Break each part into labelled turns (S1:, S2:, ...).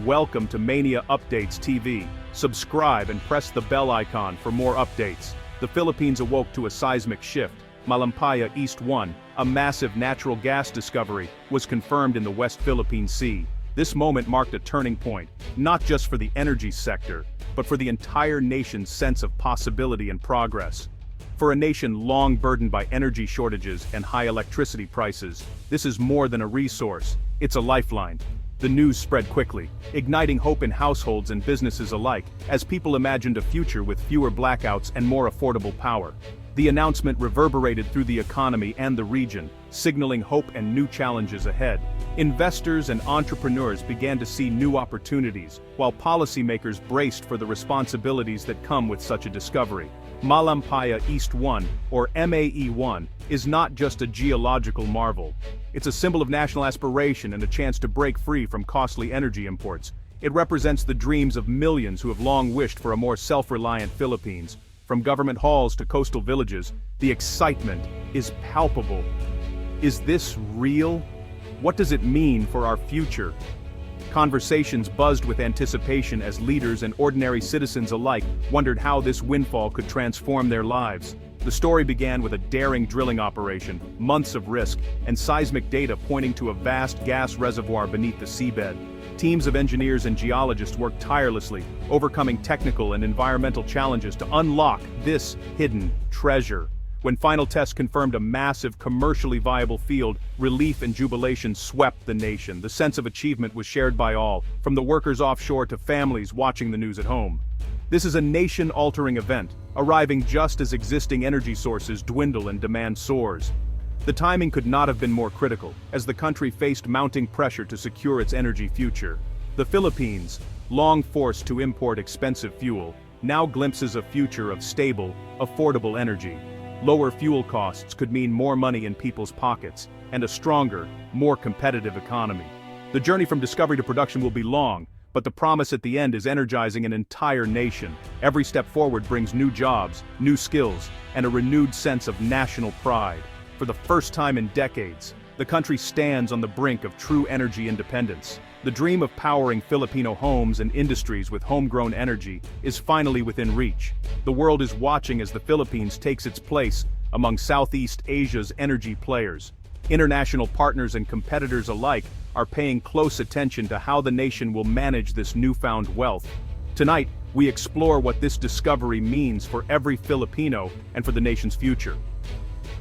S1: Welcome to Mania Updates TV. Subscribe and press the bell icon for more updates. The Philippines awoke to a seismic shift. Malampaya East 1, a massive natural gas discovery, was confirmed in the West Philippine Sea. This moment marked a turning point, not just for the energy sector, but for the entire nation's sense of possibility and progress. For a nation long burdened by energy shortages and high electricity prices, this is more than a resource, it's a lifeline. The news spread quickly, igniting hope in households and businesses alike, as people imagined a future with fewer blackouts and more affordable power. The announcement reverberated through the economy and the region, signaling hope and new challenges ahead. Investors and entrepreneurs began to see new opportunities, while policymakers braced for the responsibilities that come with such a discovery. Malampaya East 1, or MAE-1, is not just a geological marvel. It's a symbol of national aspiration and a chance to break free from costly energy imports. It represents the dreams of millions who have long wished for a more self-reliant Philippines. From government halls to coastal villages, the excitement is palpable. Is this real? What does it mean for our future? Conversations buzzed with anticipation as leaders and ordinary citizens alike wondered how this windfall could transform their lives. The story began with a daring drilling operation, months of risk, and seismic data pointing to a vast gas reservoir beneath the seabed. Teams of engineers and geologists worked tirelessly, overcoming technical and environmental challenges to unlock this hidden treasure. When final tests confirmed a massive, commercially viable field, relief and jubilation swept the nation. The sense of achievement was shared by all, from the workers offshore to families watching the news at home. This is a nation-altering event, arriving just as existing energy sources dwindle and demand soars. The timing could not have been more critical, as the country faced mounting pressure to secure its energy future. The Philippines, long forced to import expensive fuel, now glimpses a future of stable, affordable energy. Lower fuel costs could mean more money in people's pockets, and a stronger, more competitive economy. The journey from discovery to production will be long, but the promise at the end is energizing an entire nation. Every step forward brings new jobs, new skills, and a renewed sense of national pride. For the first time in decades, the country stands on the brink of true energy independence. The dream of powering Filipino homes and industries with homegrown energy is finally within reach. The world is watching as the Philippines takes its place among Southeast Asia's energy players. International partners and competitors alike are paying close attention to how the nation will manage this newfound wealth. Tonight, we explore what this discovery means for every Filipino and for the nation's future.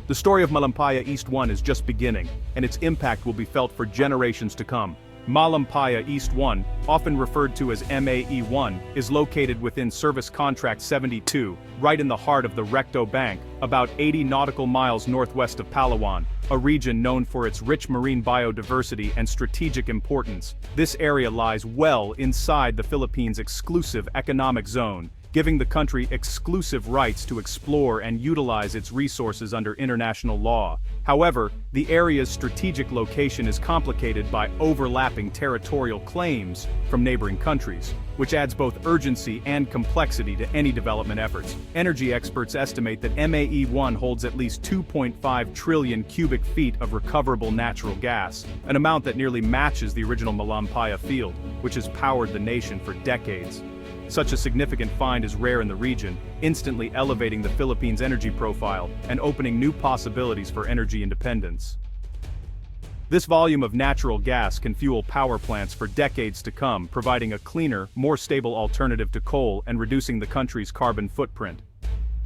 S1: The story of Malampaya East 1 is just beginning, and its impact will be felt for generations to come. Malampaya East 1, often referred to as MAE-1, is located within Service Contract 72, right in the heart of the Recto Bank, about 80 nautical miles northwest of Palawan, a region known for its rich marine biodiversity and strategic importance. This area lies well inside the Philippines' exclusive economic zone, giving the country exclusive rights to explore and utilize its resources under international law. However, the area's strategic location is complicated by overlapping territorial claims from neighboring countries, which adds both urgency and complexity to any development efforts. Energy experts estimate that MAE-1 holds at least 2.5 trillion cubic feet of recoverable natural gas, an amount that nearly matches the original Malampaya field, which has powered the nation for decades. Such a significant find is rare in the region, instantly elevating the Philippines' energy profile and opening new possibilities for energy independence. This volume of natural gas can fuel power plants for decades to come, providing a cleaner, more stable alternative to coal and reducing the country's carbon footprint.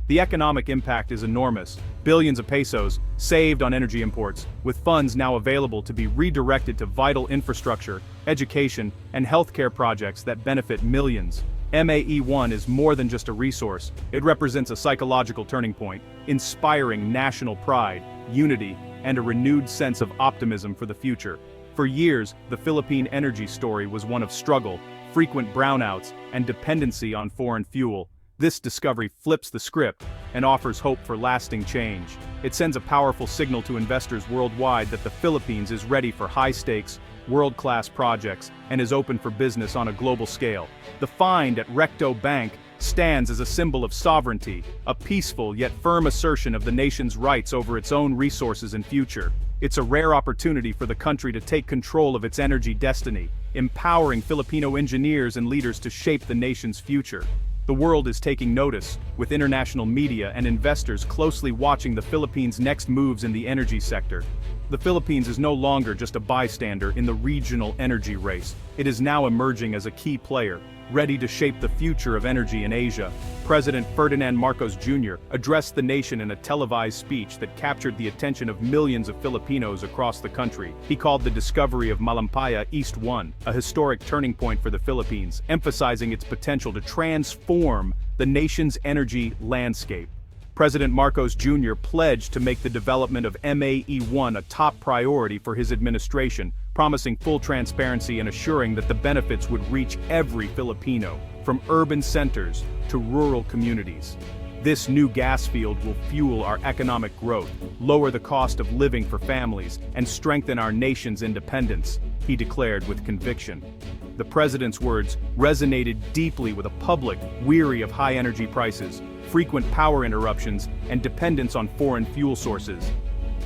S1: The economic impact is enormous, billions of pesos saved on energy imports, with funds now available to be redirected to vital infrastructure, education, and healthcare projects that benefit millions. MAE-1 is more than just a resource, it represents a psychological turning point, inspiring national pride, unity, and a renewed sense of optimism for the future. For years, the Philippine energy story was one of struggle, frequent brownouts, and dependency on foreign fuel. This discovery flips the script and offers hope for lasting change. It sends a powerful signal to investors worldwide that the Philippines is ready for high-stakes, world-class projects and is open for business on a global scale. The find at Recto Bank stands as a symbol of sovereignty, a peaceful yet firm assertion of the nation's rights over its own resources and future. It's a rare opportunity for the country to take control of its energy destiny, empowering Filipino engineers and leaders to shape the nation's future. The world is taking notice, with international media and investors closely watching the Philippines' next moves in the energy sector. The Philippines is no longer just a bystander in the regional energy race. It is now emerging as a key player, ready to shape the future of energy in Asia. President Ferdinand Marcos Jr. addressed the nation in a televised speech that captured the attention of millions of Filipinos across the country. He called the discovery of Malampaya East 1 a historic turning point for the Philippines, emphasizing its potential to transform the nation's energy landscape. President Marcos Jr. pledged to make the development of MAE-1 a top priority for his administration, promising full transparency and assuring that the benefits would reach every Filipino, from urban centers to rural communities. This new gas field will fuel our economic growth, lower the cost of living for families, and strengthen our nation's independence, he declared with conviction. The president's words resonated deeply with a public weary of high energy prices, frequent power interruptions, and dependence on foreign fuel sources.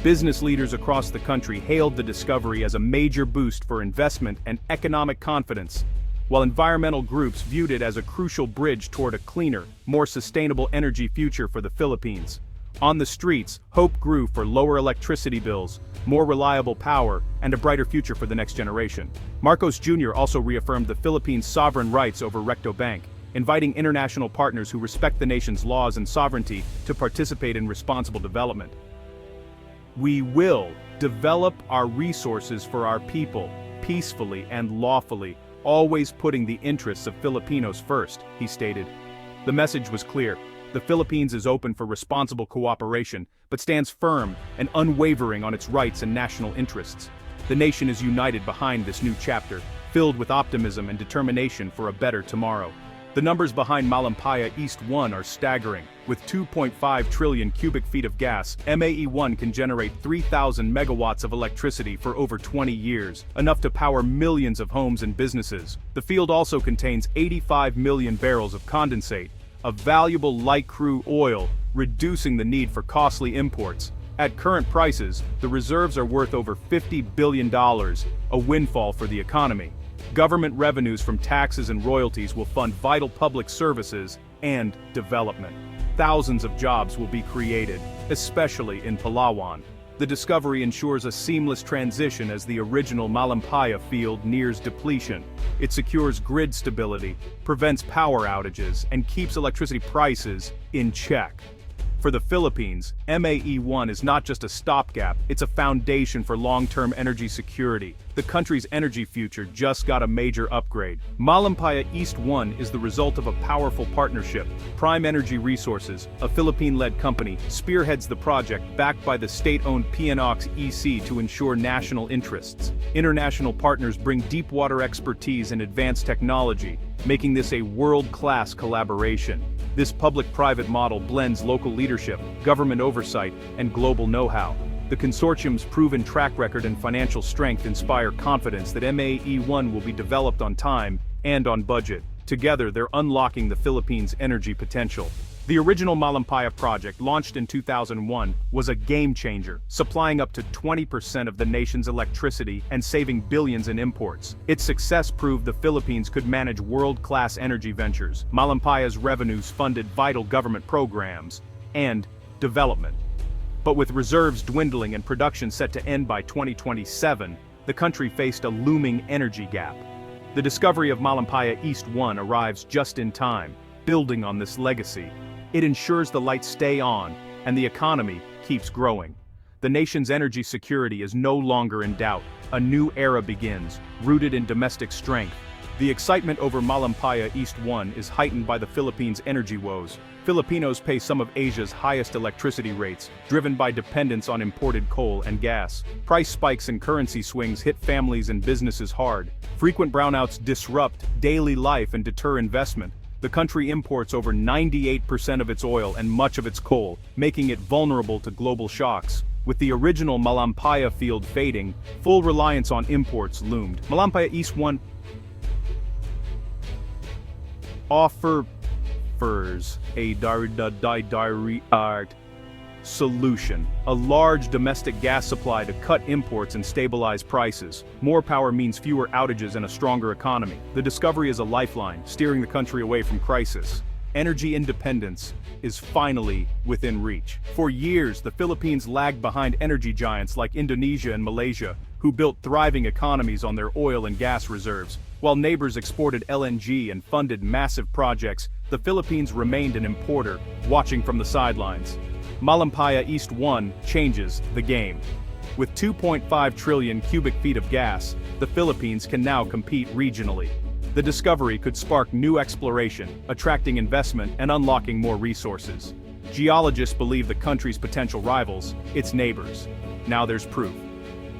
S1: Business leaders across the country hailed the discovery as a major boost for investment and economic confidence, while environmental groups viewed it as a crucial bridge toward a cleaner, more sustainable energy future for the Philippines. On the streets, hope grew for lower electricity bills, more reliable power, and a brighter future for the next generation. Marcos Jr. also reaffirmed the Philippines' sovereign rights over Recto Bank, inviting international partners who respect the nation's laws and sovereignty to participate in responsible development. We will develop our resources for our people, peacefully and lawfully, always putting the interests of Filipinos first, he stated. The message was clear. The Philippines is open for responsible cooperation, but stands firm and unwavering on its rights and national interests. The nation is united behind this new chapter, filled with optimism and determination for a better tomorrow. The numbers behind Malampaya East 1 are staggering. With 2.5 trillion cubic feet of gas, MAE-1 can generate 3,000 megawatts of electricity for over 20 years, enough to power millions of homes and businesses. The field also contains 85 million barrels of condensate, a valuable light crude oil, reducing the need for costly imports. At current prices, the reserves are worth over $50 billion, a windfall for the economy. Government revenues from taxes and royalties will fund vital public services and development. Thousands of jobs will be created, especially in Palawan. The discovery ensures a seamless transition as the original Malampaya field nears depletion. It secures grid stability, prevents power outages, and keeps electricity prices in check. For the Philippines, MAE-1 is not just a stopgap, it's a foundation for long-term energy security. The country's energy future just got a major upgrade. Malampaya East 1 is the result of a powerful partnership. Prime Energy Resources, a Philippine-led company, spearheads the project backed by the state-owned PNOX EC to ensure national interests. International partners bring deep-water expertise and advanced technology, making this a world-class collaboration. This public-private model blends local leadership, government oversight, and global know-how. The consortium's proven track record and financial strength inspire confidence that MAE-1 will be developed on time and on budget. Together, they're unlocking the Philippines' energy potential. The original Malampaya project, launched in 2001, was a game-changer, supplying up to 20% of the nation's electricity and saving billions in imports. Its success proved the Philippines could manage world-class energy ventures. Malampaya's revenues funded vital government programs and development. But with reserves dwindling and production set to end by 2027, the country faced a looming energy gap. The discovery of Malampaya East 1 arrives just in time, building on this legacy. It ensures the lights stay on, and the economy keeps growing. The nation's energy security is no longer in doubt. A new era begins, rooted in domestic strength. The excitement over Malampaya East 1 is heightened by the Philippines' energy woes. Filipinos pay some of Asia's highest electricity rates, driven by dependence on imported coal and gas. Price spikes and currency swings hit families and businesses hard. Frequent brownouts disrupt daily life and deter investment. The country imports over 98% of its oil and much of its coal, making it vulnerable to global shocks. With the original Malampaya field fading, full reliance on imports loomed. Malampaya East 1 offers a direct Solution: a large domestic gas supply to cut imports and stabilize prices. More power means fewer outages and a stronger economy. The discovery is a lifeline, steering the country away from crisis. Energy independence is finally within reach. For years, the Philippines lagged behind energy giants like Indonesia and Malaysia, who built thriving economies on their oil and gas reserves. While neighbors exported LNG and funded massive projects, the Philippines remained an importer, watching from the sidelines. Malampaya East 1 changes the game. With 2.5 trillion cubic feet of gas, the Philippines can now compete regionally. The discovery could spark new exploration, attracting investment and unlocking more resources. Geologists believe the country's potential rivals, its neighbors. Now there's proof.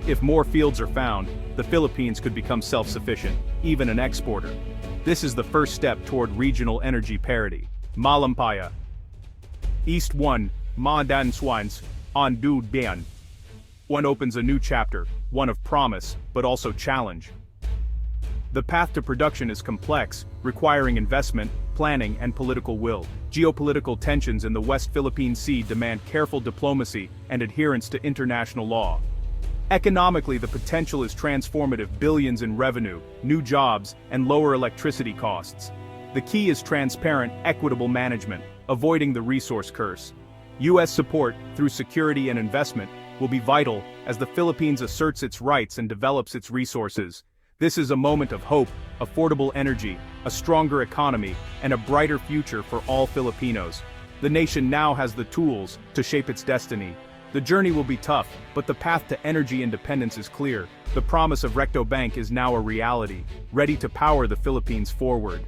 S1: If more fields are found, the Philippines could become self-sufficient, even an exporter. This is the first step toward regional energy parity. Malampaya East 1, Madan Swans, on Dude Ban. One opens a new chapter, one of promise, but also challenge. The path to production is complex, requiring investment, planning, and political will. Geopolitical tensions in the West Philippine Sea demand careful diplomacy and adherence to international law. Economically, the potential is transformative: billions in revenue, new jobs, and lower electricity costs. The key is transparent, equitable management, avoiding the resource curse. U.S. support, through security and investment, will be vital as the Philippines asserts its rights and develops its resources. This is a moment of hope, affordable energy, a stronger economy, and a brighter future for all Filipinos. The nation now has the tools to shape its destiny. The journey will be tough, but the path to energy independence is clear. The promise of Recto Bank is now a reality, ready to power the Philippines forward.